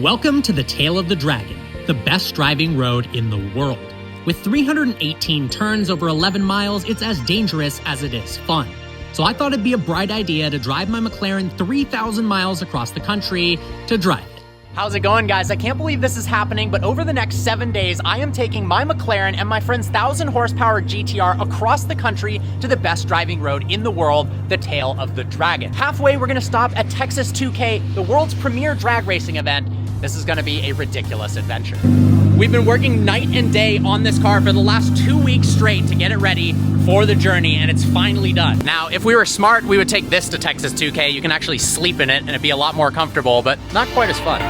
Welcome to the Tail of the Dragon, the best driving road in the world. With 318 turns over 11 miles, it's as dangerous as it is fun. So I thought it'd be a bright idea to drive my McLaren 3,000 miles across the country to drive it. How's it going, guys? I can't believe this is happening, but over the next 7 days, I am taking my McLaren and my friend's 1,000 horsepower GTR across the country to the best driving road in the world, the Tail of the Dragon. Halfway, we're gonna stop at Texas 2K, the world's premier drag racing event. This is gonna be a ridiculous adventure. We've been working night and day on this car for the last 2 weeks straight to get it ready for the journey, and it's finally done. Now, if we were smart, we would take this to Texas 2K. You can actually sleep in it, and it'd be a lot more comfortable, but not quite as fun.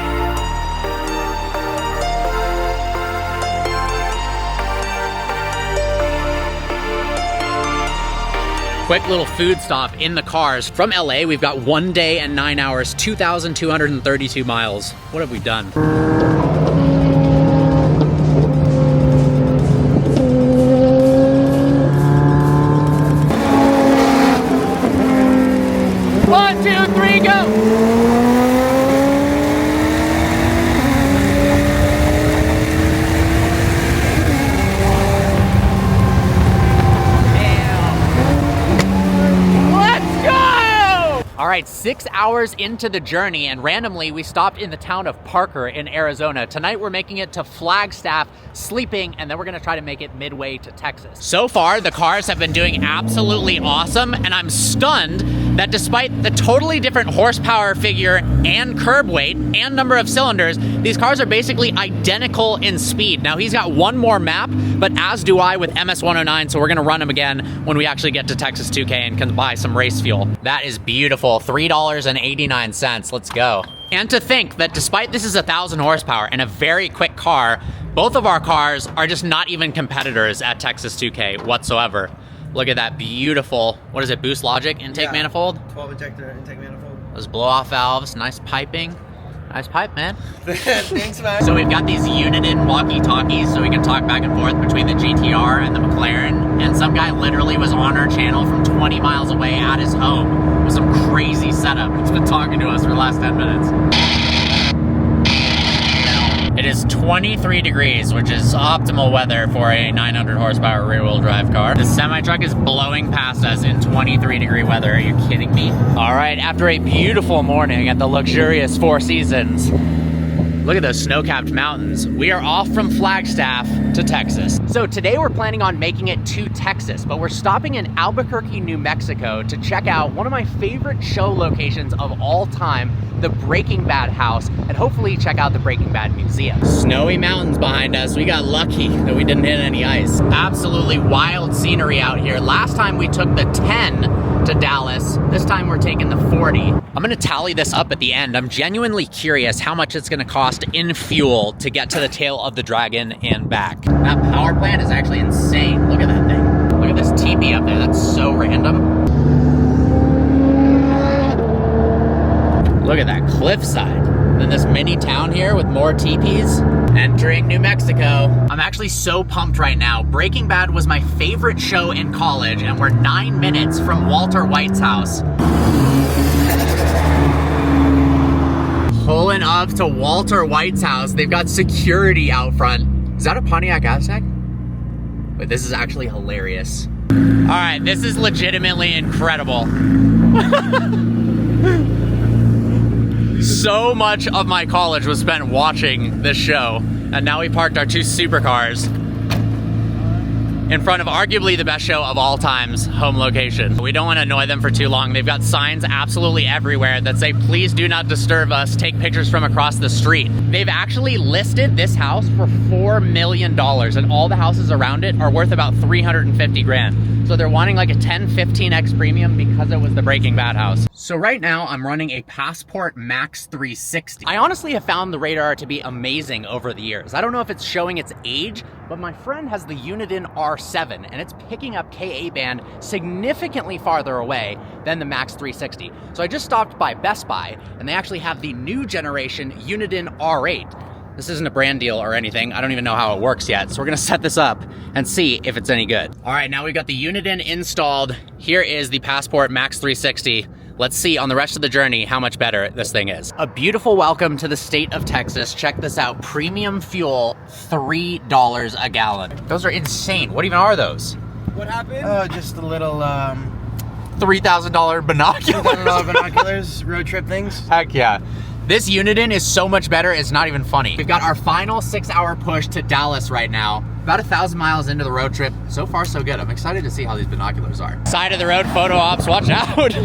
Quick little food stop in the cars. From LA, we've got 1 day and 9 hours, 2,232 miles. What have we done? One, two, three, go! All right, 6 hours into the journey, and randomly we stopped in the town of Parker in Arizona. Tonight we're making it to Flagstaff, sleeping, and then we're gonna try to make it midway to Texas. So far, the cars have been doing absolutely awesome, and I'm stunned that despite the totally different horsepower figure and curb weight and number of cylinders, these cars are basically identical in speed. Now, he's got one more map, but as do I with MS-109, so we're gonna run him again when we actually get to Texas 2K and can buy some race fuel. That is beautiful, $3.89, let's go. And to think that despite this is 1,000 horsepower and a very quick car, both of our cars are just not even competitors at Texas 2K whatsoever. Look at that beautiful, what is it, Boost Logic intake manifold? 12 injector intake manifold. Those blow-off valves, nice piping. Nice pipe, man. Thanks, man. So we've got these Uniden walkie-talkies so we can talk back and forth between the GTR and the McLaren. And some guy literally was on our channel from 20 miles away at his home with some crazy setup. He's been talking to us for the last 10 minutes. It is 23 degrees, which is optimal weather for a 900 horsepower rear-wheel drive car. The semi-truck is blowing past us in 23 degree weather. Are you kidding me? All right, after a beautiful morning at the luxurious Four Seasons, look at those snow-capped mountains. We are off from Flagstaff to Texas. So today we're planning on making it to Texas, but we're stopping in Albuquerque, New Mexico to check out one of my favorite show locations of all time, the Breaking Bad house, and hopefully check out the Breaking Bad museum. Snowy mountains behind us. We got lucky that we didn't hit any ice. Absolutely wild scenery out here. Last time we took the 10 to Dallas. This time we're taking the 40. I'm gonna tally this up at the end. I'm genuinely curious how much it's gonna cost in fuel to get to the Tail of the Dragon and back. That power plant is actually insane. Look at that thing. Look at this teepee up there. That's so random. Look at that cliffside. Then this mini town here with more teepees. Entering New Mexico. I'm actually so pumped right now. Breaking Bad was my favorite show in college, and we're 9 minutes from Walter White's house. Pulling up to Walter White's house. They've got security out front. Is that a Pontiac Aztek? Wait, this is actually hilarious. All right, this is legitimately incredible. So much of my college was spent watching this show, and now we parked our two supercars in front of arguably the best show of all time's home location. We don't want to annoy them for too long. They've got signs absolutely everywhere that say, please do not disturb us, take pictures from across the street. They've actually listed this house for $4 million, and all the houses around it are worth about 350 grand. So they're wanting like a 10, 15x premium because it was the Breaking Bad house. So right now I'm running a Passport Max 360. I honestly have found the radar to be amazing over the years. I don't know if it's showing its age, but my friend has the Uniden R7 and it's picking up Ka band significantly farther away than the Max 360. So I just stopped by Best Buy and they actually have the new generation Uniden R8. This isn't a brand deal or anything. I don't even know how it works yet. So we're gonna set this up and see if it's any good. All right, now we've got the Uniden installed. Here is the Passport Max 360. Let's see on the rest of the journey how much better this thing is. A beautiful welcome to the state of Texas. Check this out. Premium fuel, $3 a gallon. Those are insane. What even are those? What happened? Oh, just a little $3,000 binoculars. $3,000 binoculars, road trip things. Heck yeah. This Uniden is so much better, it's not even funny. We've got our final 6-hour push to Dallas right now. About 1,000 miles into the road trip. So far, so good. I'm excited to see how these binoculars are. Side of the road photo ops, watch out.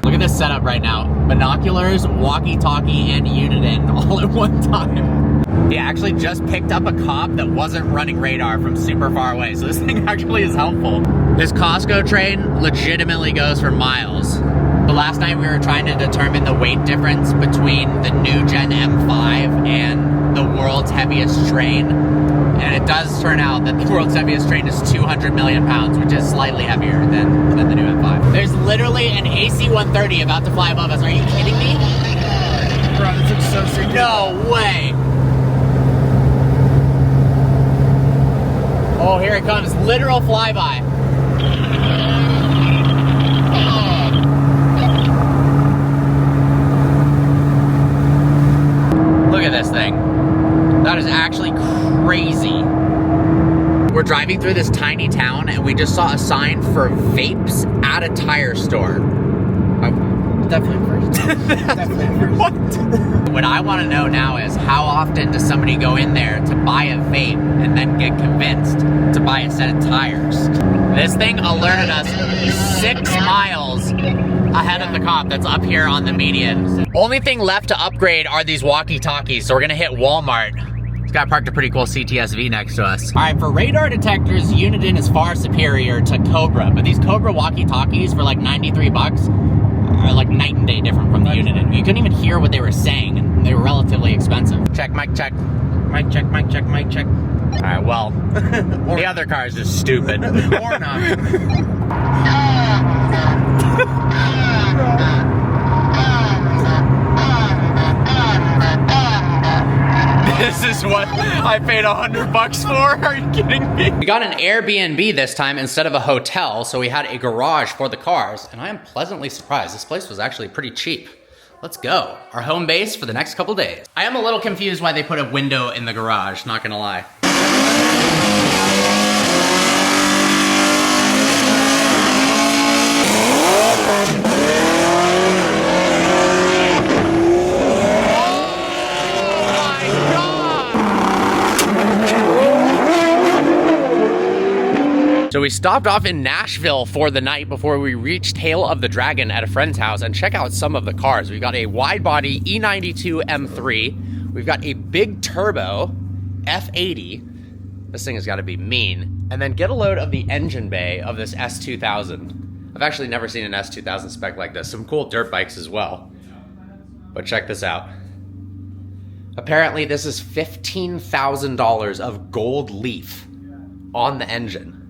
Look at this setup right now. Binoculars, walkie-talkie, and Uniden all at one time. He actually just picked up a cop that wasn't running radar from super far away, so this thing actually is helpful. This Costco train legitimately goes for miles. But last night we were trying to determine the weight difference between the new Gen M5 and the world's heaviest train. And it does turn out that the world's heaviest train is 200 million pounds, which is slightly heavier than the new M5. There's literally an AC-130 about to fly above us. Are you kidding me? Bro, this looks so sick. No way. Oh, here it comes. Literal flyby. Look at this thing. That is actually crazy. We're driving through this tiny town and we just saw a sign for vapes at a tire store. Definitely first. Definitely first. What? What I want to know now is how often does somebody go in there to buy a vape and then get convinced to buy a set of tires? This thing alerted us 6 miles ahead of the cop that's up here on the median. Only thing left to upgrade are these walkie-talkies, so we're gonna hit Walmart. This guy parked a pretty cool CTSV next to us. All right, for radar detectors, Uniden is far superior to Cobra, but these Cobra walkie-talkies for like 93 bucks are like night and day different from the Uniden. You couldn't even hear what they were saying, and they were relatively expensive. Check, mic check. Mic check, mic check, mic check. All right, well, the other car is just stupid. Or not. This is what I paid $100 for? Are you kidding me? We got an Airbnb this time instead of a hotel, so we had a garage for the cars, and I am pleasantly surprised. This place was actually pretty cheap. Let's go. Our home base for the next couple days. I am a little confused why they put a window in the garage, not gonna lie. So we stopped off in Nashville for the night before we reached Tail of the Dragon at a friend's house and check out some of the cars. We've got a wide body E92 M3. We've got a big turbo F80. This thing has got to be mean. And then get a load of the engine bay of this S2000. I've actually never seen an S2000 spec like this. Some cool dirt bikes as well. But check this out. Apparently this is $15,000 of gold leaf on the engine.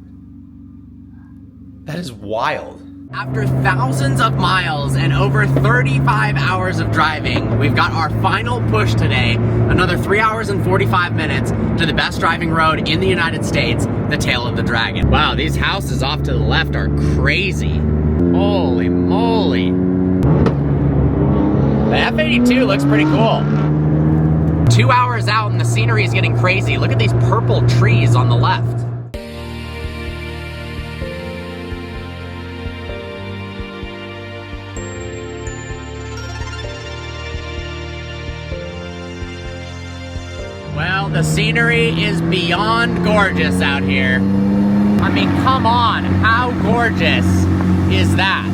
That is wild. After thousands of miles and over 35 hours of driving, we've got our final push today. Another 3 hours and 45 minutes to the best driving road in the United States, the Tail of the Dragon. Wow, these houses off to the left are crazy. Holy moly. The F82 looks pretty cool. 2 hours out and the scenery is getting crazy. Look at these purple trees on the left. Well, the scenery is beyond gorgeous out here. I mean, come on, how gorgeous is that?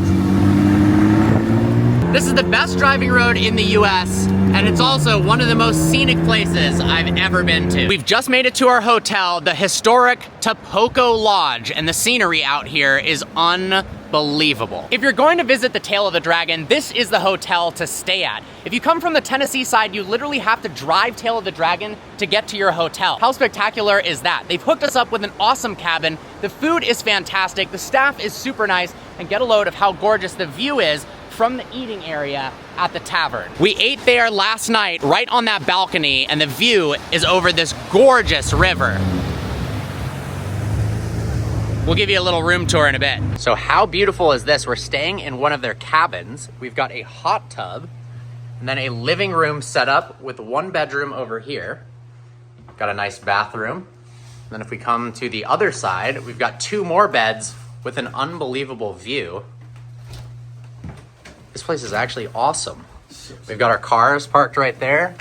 This is the best driving road in the US, and it's also one of the most scenic places I've ever been to. We've just made it to our hotel, the historic Topco Lodge, and the scenery out here is unbelievable. If you're going to visit the Tail of the Dragon, this is the hotel to stay at. If you come from the Tennessee side, you literally have to drive Tail of the Dragon to get to your hotel. How spectacular is that? They've hooked us up with an awesome cabin. The food is fantastic. The staff is super nice, and get a load of how gorgeous the view is from the eating area at the tavern. We ate there last night, right on that balcony, and the view is over this gorgeous river. We'll give you a little room tour in a bit. So how beautiful is this? We're staying in one of their cabins. We've got a hot tub and then a living room set up with 1 bedroom over here. Got a nice bathroom. And then if we come to the other side, we've got 2 more beds with an unbelievable view. This place is actually awesome. We've got our cars parked right there.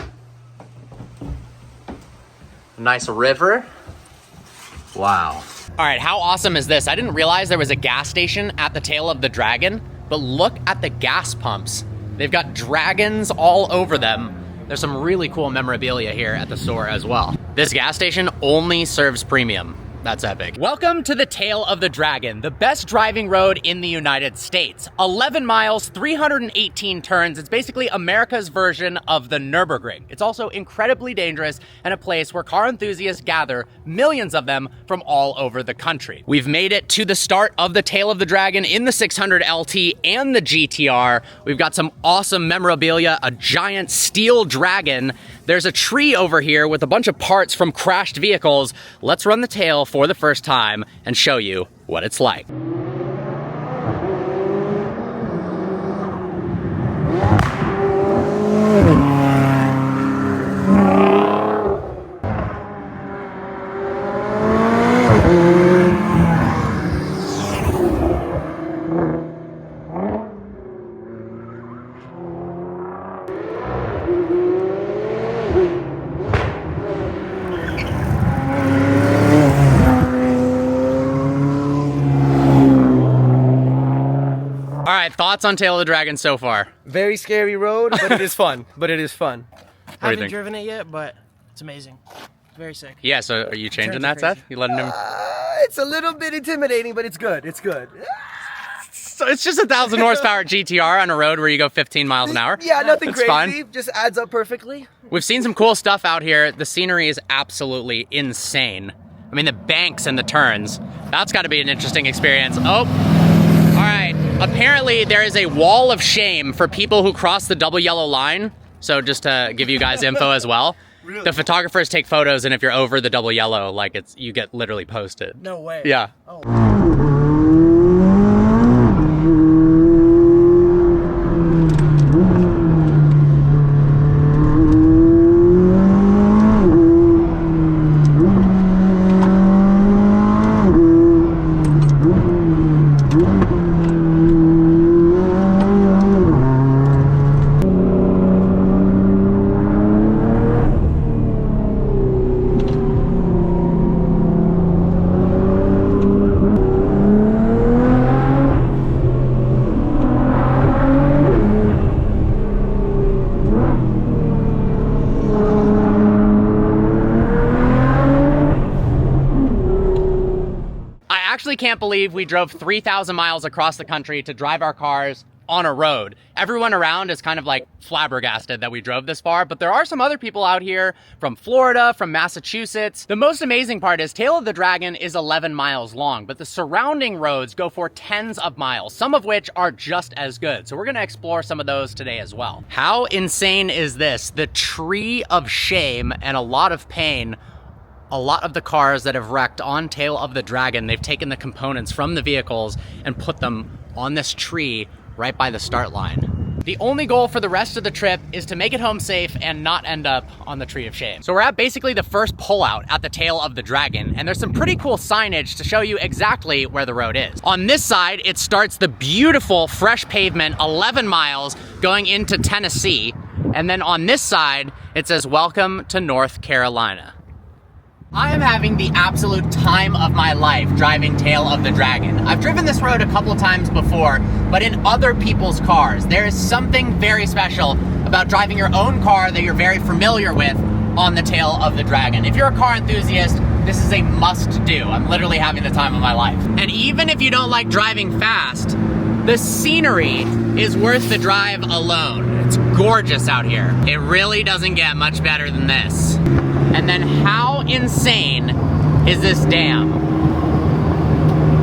A nice river. Wow. All right, how awesome is this? I didn't realize there was a gas station at the tail of the Dragon, but look at the gas pumps. They've got dragons all over them. There's some really cool memorabilia here at the store as well. This gas station only serves premium. That's epic. Welcome to the Tail of the Dragon, the best driving road in the United States. 11 miles, 318 turns. It's basically America's version of the Nürburgring. It's also incredibly dangerous and a place where car enthusiasts gather, millions of them from all over the country. We've made it to the start of the Tail of the Dragon in the 600 LT and the GTR. We've got some awesome memorabilia, a giant steel dragon. There's a tree over here with a bunch of parts from crashed vehicles. Let's run the tail for the first time and show you what it's like. All right, thoughts on Tail of the Dragon so far? Very scary road, but it is fun. But it is fun. Haven't driven it yet, but it's amazing. Very sick. Yeah, so are you changing that, Turns are Seth? You letting him? It's a little bit intimidating, but it's good. It's good. So it's just a 1,000 horsepower GTR on a road where you go 15 miles an hour. Yeah, nothing It's crazy. fine. Just adds up perfectly. We've seen some cool stuff out here. The scenery is absolutely insane. I mean, the banks and the turns. That's got to be an interesting experience. Oh, all right. Apparently, there is a wall of shame for people who cross the double yellow line. So just to give you guys info as well. Really? The photographers take photos, and if you're over the double yellow, like you get literally posted. No way. Yeah. Oh. Actually can't believe we drove 3,000 miles across the country to drive our cars on a road. Everyone around is kind of like flabbergasted that we drove this far, but there are some other people out here from Florida, from Massachusetts. The most amazing part is Tail of the Dragon is 11 miles long, but the surrounding roads go for tens of miles, some of which are just as good. So we're gonna explore some of those today as well. How insane is this? The tree of shame and a lot of pain. A lot of the cars that have wrecked on Tail of the Dragon, they've taken the components from the vehicles and put them on this tree right by the start line. The only goal for the rest of the trip is to make it home safe and not end up on the tree of shame. So we're at basically the first pullout at the Tail of the Dragon, and there's some pretty cool signage to show you exactly where the road is. On this side, it starts the beautiful fresh pavement, 11 miles going into Tennessee. And then on this side, it says, "Welcome to North Carolina." I am having the absolute time of my life driving Tail of the Dragon. I've driven this road a couple of times before, but in other people's cars. There is something very special about driving your own car that you're very familiar with on the Tail of the Dragon. If you're a car enthusiast, this is a must-do. I'm literally having the time of my life. And even if you don't like driving fast, the scenery is worth the drive alone. It's gorgeous out here. It really doesn't get much better than this. And then how insane is this dam?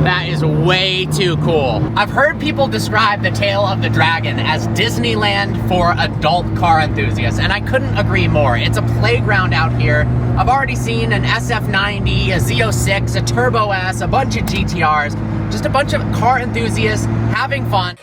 That is way too cool. I've heard people describe the Tail of the Dragon as Disneyland for adult car enthusiasts, and I couldn't agree more. It's a playground out here. I've already seen an SF90, a Z06, a Turbo S, a bunch of GTRs, just a bunch of car enthusiasts having fun.